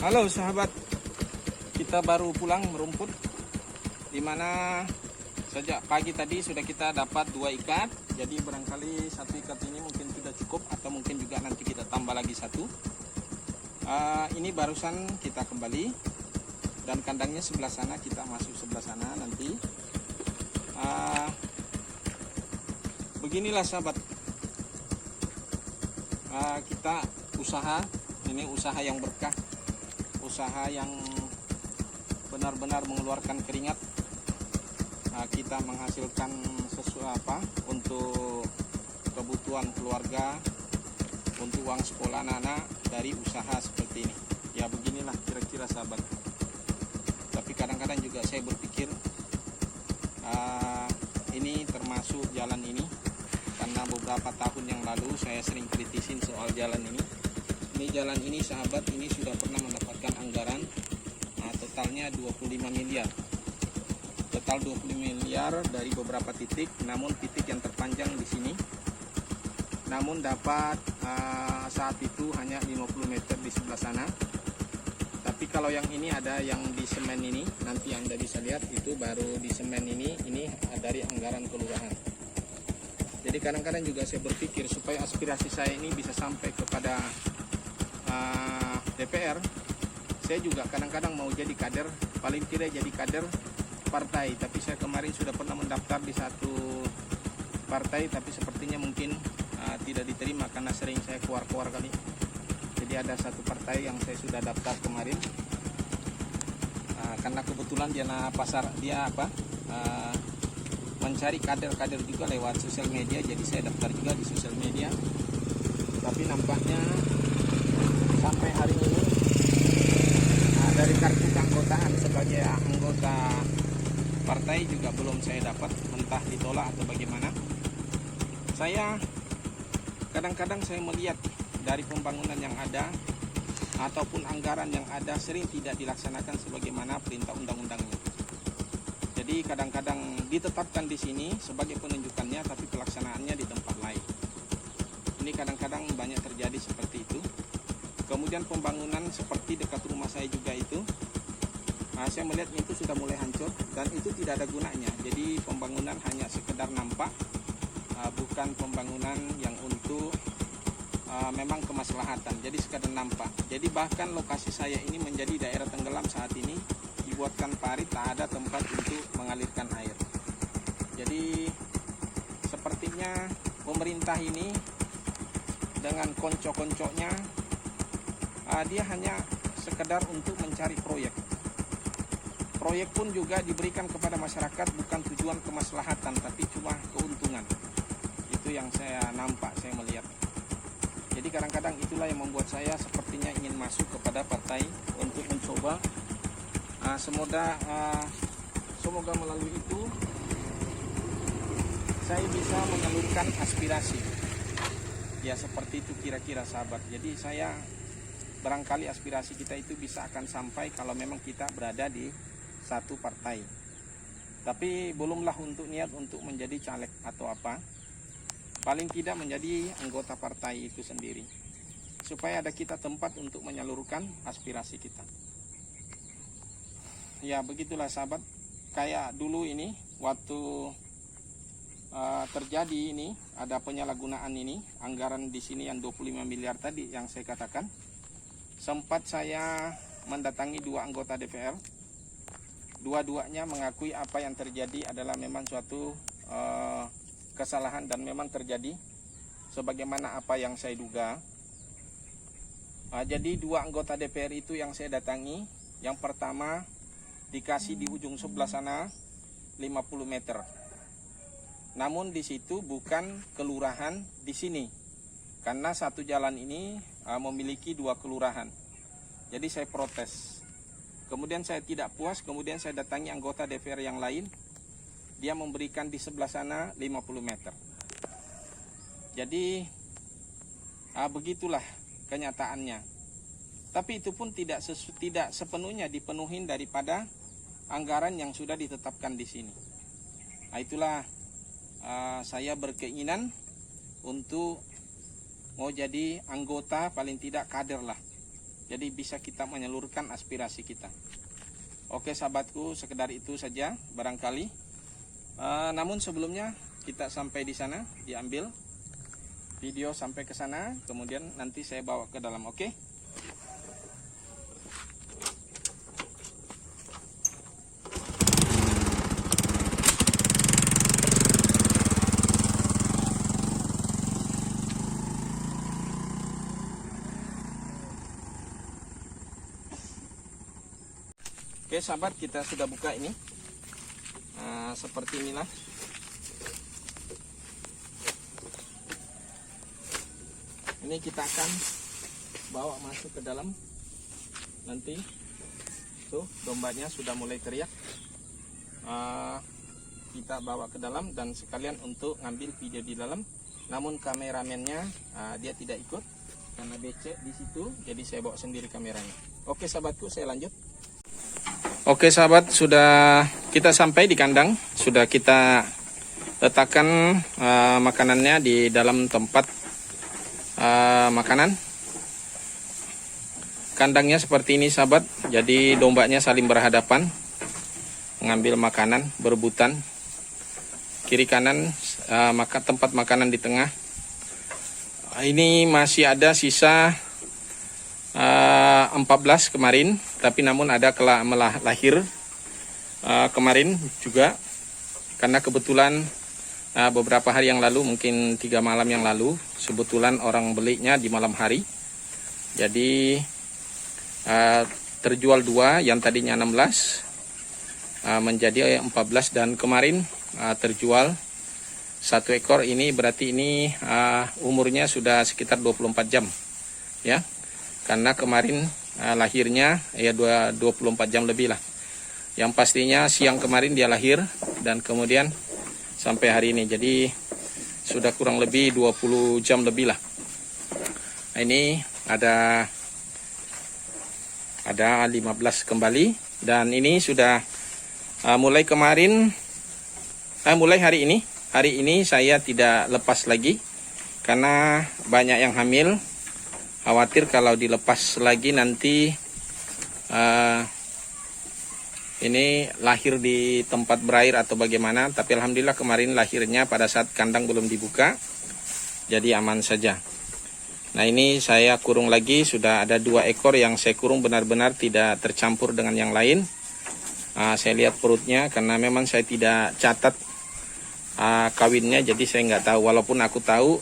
Halo sahabat, kita baru pulang merumput, dimana sejak pagi tadi sudah kita dapat 2 ikat. Jadi barangkali 1 ikat ini mungkin sudah cukup, atau mungkin juga nanti kita tambah lagi 1. Ini barusan kita kembali, dan kandangnya sebelah sana, kita masuk sebelah sana nanti. Beginilah sahabat, kita usaha, ini usaha yang berkah, usaha yang benar-benar mengeluarkan keringat. Kita menghasilkan sesuatu untuk kebutuhan keluarga, untuk uang sekolah anak-anak dari usaha seperti ini. Ya beginilah kira-kira sahabat. Tapi kadang-kadang juga saya berpikir ini termasuk jalan ini, karena beberapa tahun yang lalu saya sering kritisin soal jalan ini. Ini jalan ini sahabat, ini sudah pernah mendapatkan anggaran totalnya 25 miliar. Total 25 miliar dari beberapa titik, namun titik yang terpanjang di sini. Namun dapat saat itu hanya 50 meter di sebelah sana. Tapi kalau yang ini ada yang di semen ini, nanti Anda bisa lihat itu baru di semen ini dari anggaran kelurahan. Jadi kadang-kadang juga saya berpikir supaya aspirasi saya ini bisa sampai kepada DPR, saya juga kadang-kadang mau jadi kader, paling tidak jadi kader partai. Tapi saya kemarin sudah pernah mendaftar di satu partai, tapi sepertinya mungkin tidak diterima karena sering saya keluar-keluar kali. Jadi ada satu partai yang saya sudah daftar kemarin, karena kebetulan dia mencari kader-kader juga lewat sosial media, jadi saya daftar juga di sosial media. Tapi nampaknya sampai hari ini dari kartu keanggotaan sebagai anggota partai juga belum saya dapat, entah ditolak atau bagaimana. Saya kadang-kadang saya melihat dari pembangunan yang ada ataupun anggaran yang ada sering tidak dilaksanakan sebagaimana perintah undang-undangnya. Jadi kadang-kadang ditetapkan di sini sebagai penunjukannya, tapi pelaksanaannya di tempat lain. Ini kadang-kadang banyak terjadi seperti itu. Kemudian pembangunan seperti dekat rumah saya juga itu, saya melihat itu sudah mulai hancur dan itu tidak ada gunanya. Jadi pembangunan hanya sekedar nampak, bukan pembangunan yang untuk memang kemaslahatan. Jadi sekedar nampak. Jadi bahkan lokasi saya ini menjadi daerah tenggelam saat ini, dibuatkan parit, tak ada tempat untuk mengalirkan air. Jadi sepertinya pemerintah ini dengan konco-koncoknya, dia hanya sekedar untuk mencari proyek. Proyek pun juga diberikan kepada masyarakat bukan tujuan kemaslahatan, tapi cuma keuntungan. Itu yang saya nampak, saya melihat. Jadi kadang-kadang itulah yang membuat saya sepertinya ingin masuk kepada partai untuk mencoba. Semoga melalui itu saya bisa menyalurkan aspirasi. Ya seperti itu kira-kira sahabat. Jadi saya barangkali aspirasi kita itu bisa akan sampai kalau memang kita berada di satu partai. Tapi belumlah untuk niat untuk menjadi caleg atau apa. Paling tidak menjadi anggota partai itu sendiri. Supaya ada kita tempat untuk menyalurkan aspirasi kita. Ya begitulah sahabat. Kayak dulu ini waktu terjadi ini, ada penyalahgunaan ini, anggaran di sini yang 25 miliar tadi yang saya katakan. Sempat saya mendatangi 2 anggota DPR. Dua-duanya mengakui apa yang terjadi adalah memang suatu kesalahan dan memang terjadi sebagaimana apa yang saya duga. Jadi 2 anggota DPR itu yang saya datangi, yang pertama dikasih di ujung sebelah sana 50 meter. Namun di situ bukan kelurahan di sini. Karena satu jalan ini memiliki 2 kelurahan. Jadi saya protes. Kemudian saya tidak puas, kemudian saya datangi anggota DPR yang lain. Dia memberikan di sebelah sana 50 meter. Jadi begitulah kenyataannya. Tapi itu pun tidak sepenuhnya dipenuhi daripada anggaran yang sudah ditetapkan di sini. Itulah saya berkeinginan untuk mau jadi anggota, paling tidak kader lah. jadi bisa kita menyalurkan aspirasi kita. Oke sahabatku, sekedar itu saja barangkali. Namun sebelumnya kita sampai di sana, diambil video sampai ke sana, kemudian nanti saya bawa ke dalam. Oke. Oke sahabat, kita sudah buka ini. Seperti inilah. Ini kita akan bawa masuk ke dalam. Nanti tuh dombanya sudah mulai teriak. Kita bawa ke dalam dan sekalian untuk ngambil video di dalam. Namun kameramennya dia tidak ikut karena becek di situ, jadi saya bawa sendiri kameranya. Oke sahabatku, saya lanjut. Oke sahabat, sudah kita sampai di kandang. Sudah kita letakkan makanannya di dalam tempat makanan. Kandangnya seperti ini sahabat. Jadi dombanya saling berhadapan, mengambil makanan, berebutan. Kiri kanan tempat makanan di tengah. Ini masih ada sisa 14 kemarin, tapi namun ada lahir kemarin juga, karena kebetulan beberapa hari yang lalu, mungkin 3 malam yang lalu, kebetulan orang belinya di malam hari. Jadi terjual 2, yang tadinya 16 menjadi 14, dan kemarin terjual 1 ekor. Ini berarti ini umurnya sudah sekitar 24 jam ya. Karena kemarin lahirnya ya 24 jam lebih lah. Yang pastinya siang kemarin dia lahir dan kemudian sampai hari ini. Jadi sudah kurang lebih 20 jam lebih lah. Nah, ini ada 15 kembali, dan ini sudah mulai kemarin, mulai hari ini. Hari ini saya tidak lepas lagi karena banyak yang hamil. Khawatir kalau dilepas lagi nanti ini lahir di tempat berair atau bagaimana. Tapi alhamdulillah kemarin lahirnya pada saat kandang belum dibuka, jadi aman saja. Nah ini saya kurung lagi, sudah ada 2 ekor yang saya kurung benar-benar tidak tercampur dengan yang lain. Saya lihat perutnya karena memang saya tidak catat kawinnya, jadi saya nggak tahu. Walaupun aku tahu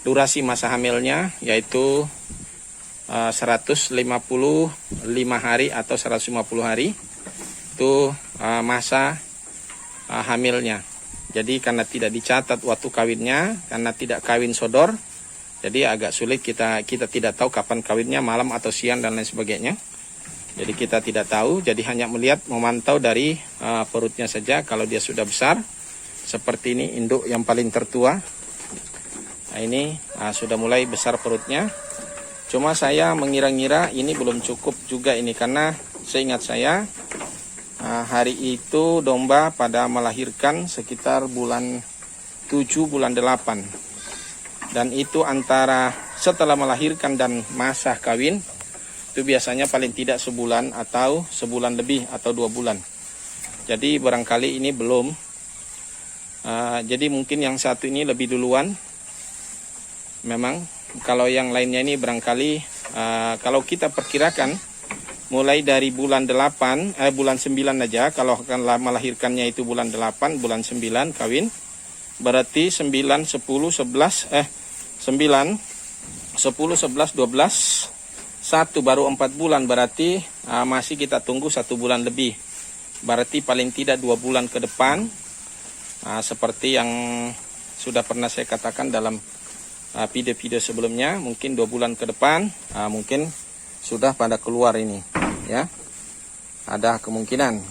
durasi masa hamilnya yaitu 155 hari atau 150 hari itu masa hamilnya. Jadi karena tidak dicatat waktu kawinnya, karena tidak kawin sodor, jadi agak sulit kita tidak tahu kapan kawinnya, malam atau siang dan lain sebagainya. Jadi kita tidak tahu, jadi hanya melihat, memantau dari perutnya saja. Kalau dia sudah besar seperti ini, induk yang paling tertua. Nah ini sudah mulai besar perutnya. Cuma saya mengira-ngira ini belum cukup juga ini, karena seingat saya hari itu domba pada melahirkan sekitar bulan 7 bulan 8. Dan itu antara setelah melahirkan dan masa kawin itu biasanya paling tidak sebulan atau sebulan lebih atau 2 bulan. Jadi barangkali ini belum. Jadi mungkin yang satu ini lebih duluan. Memang kalau yang lainnya ini barangkali kalau kita perkirakan mulai dari bulan 8 bulan 9 aja, kalau akan melahirkannya itu bulan 8, bulan 9 kawin, berarti 9 10 11 9 10 11 12 1 baru 4 bulan, berarti masih kita tunggu 1 bulan lebih. Berarti paling tidak 2 bulan ke depan, seperti yang sudah pernah saya katakan dalam video-video sebelumnya, mungkin 2 bulan ke depan mungkin sudah pada keluar ini ya, ada kemungkinan.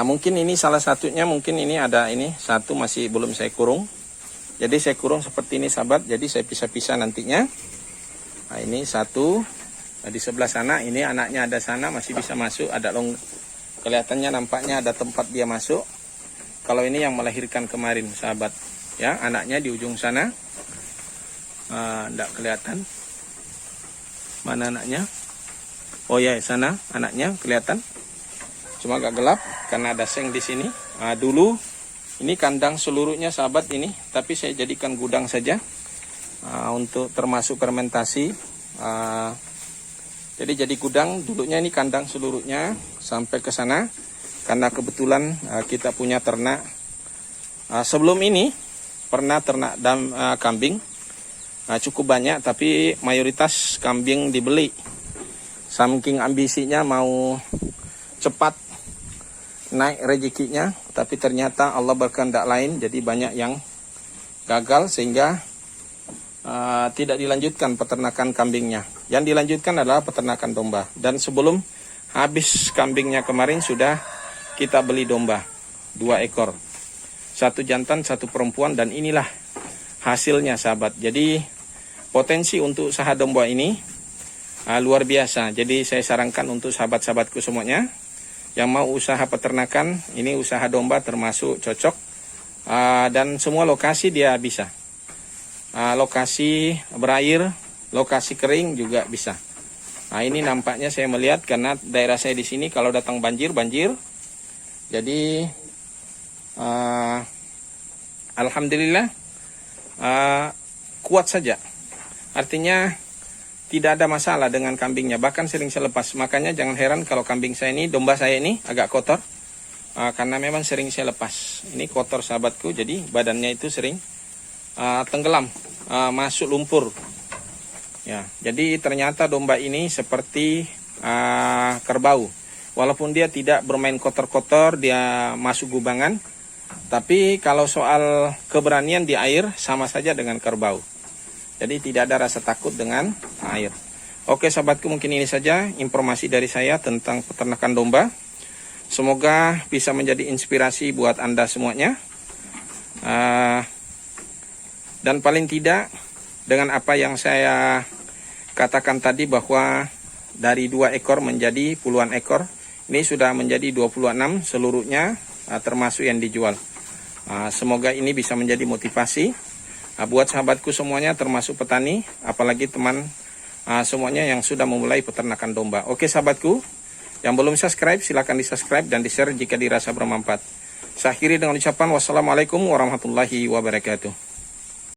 Mungkin ini salah satunya, mungkin ini ada ini satu masih belum saya kurung, jadi saya kurung seperti ini sahabat. Jadi saya pisah-pisah nantinya. Nah ini satu, di sebelah sana ini anaknya ada sana, masih bisa masuk, ada kelihatannya nampaknya ada tempat dia masuk. Kalau ini yang melahirkan kemarin sahabat ya, anaknya di ujung sana. Tidak kelihatan. Mana anaknya? Oh ya, sana anaknya kelihatan. Cuma agak gelap karena ada seng di sini. Dulu ini kandang seluruhnya sahabat ini, tapi saya jadikan gudang saja untuk termasuk fermentasi. Jadi gudang, dulunya ini kandang seluruhnya sampai ke sana. Karena kebetulan kita punya ternak. Sebelum ini pernah ternak kambing cukup banyak, tapi mayoritas kambing dibeli. Saking ambisinya mau cepat naik rezekinya, tapi ternyata Allah berkehendak lain, jadi banyak yang gagal sehingga tidak dilanjutkan peternakan kambingnya. Yang dilanjutkan adalah peternakan domba. Dan sebelum habis kambingnya kemarin sudah kita beli domba 2 ekor, 1 jantan 1 perempuan, dan inilah hasilnya sahabat. Jadi potensi untuk usaha domba ini luar biasa. Jadi saya sarankan untuk sahabat-sahabatku semuanya yang mau usaha peternakan, ini usaha domba termasuk cocok, dan semua lokasi dia bisa. Lokasi berair, lokasi kering juga bisa. Ini nampaknya saya melihat karena daerah saya di sini kalau datang banjir. Jadi alhamdulillah kuat saja. Artinya tidak ada masalah dengan kambingnya, bahkan sering saya lepas. Makanya jangan heran kalau kambing saya ini, domba saya ini agak kotor, karena memang sering saya lepas. Ini kotor sahabatku, jadi badannya itu sering tenggelam, masuk lumpur. Ya, jadi ternyata domba ini seperti kerbau. Walaupun dia tidak bermain kotor-kotor, dia masuk gubangan, tapi kalau soal keberanian di air sama saja dengan kerbau. Jadi tidak ada rasa takut dengan air. Oke sahabatku, mungkin ini saja informasi dari saya tentang peternakan domba. Semoga bisa menjadi inspirasi buat Anda semuanya. Dan paling tidak dengan apa yang saya katakan tadi bahwa dari 2 ekor menjadi puluhan ekor. Ini sudah menjadi 26 seluruhnya, termasuk yang dijual. Semoga ini bisa menjadi motivasi buat sahabatku semuanya, termasuk petani, apalagi teman semuanya yang sudah memulai peternakan domba. Oke sahabatku, yang belum subscribe silahkan di subscribe dan di share jika dirasa bermanfaat. Saya akhiri dengan ucapan wassalamualaikum warahmatullahi wabarakatuh.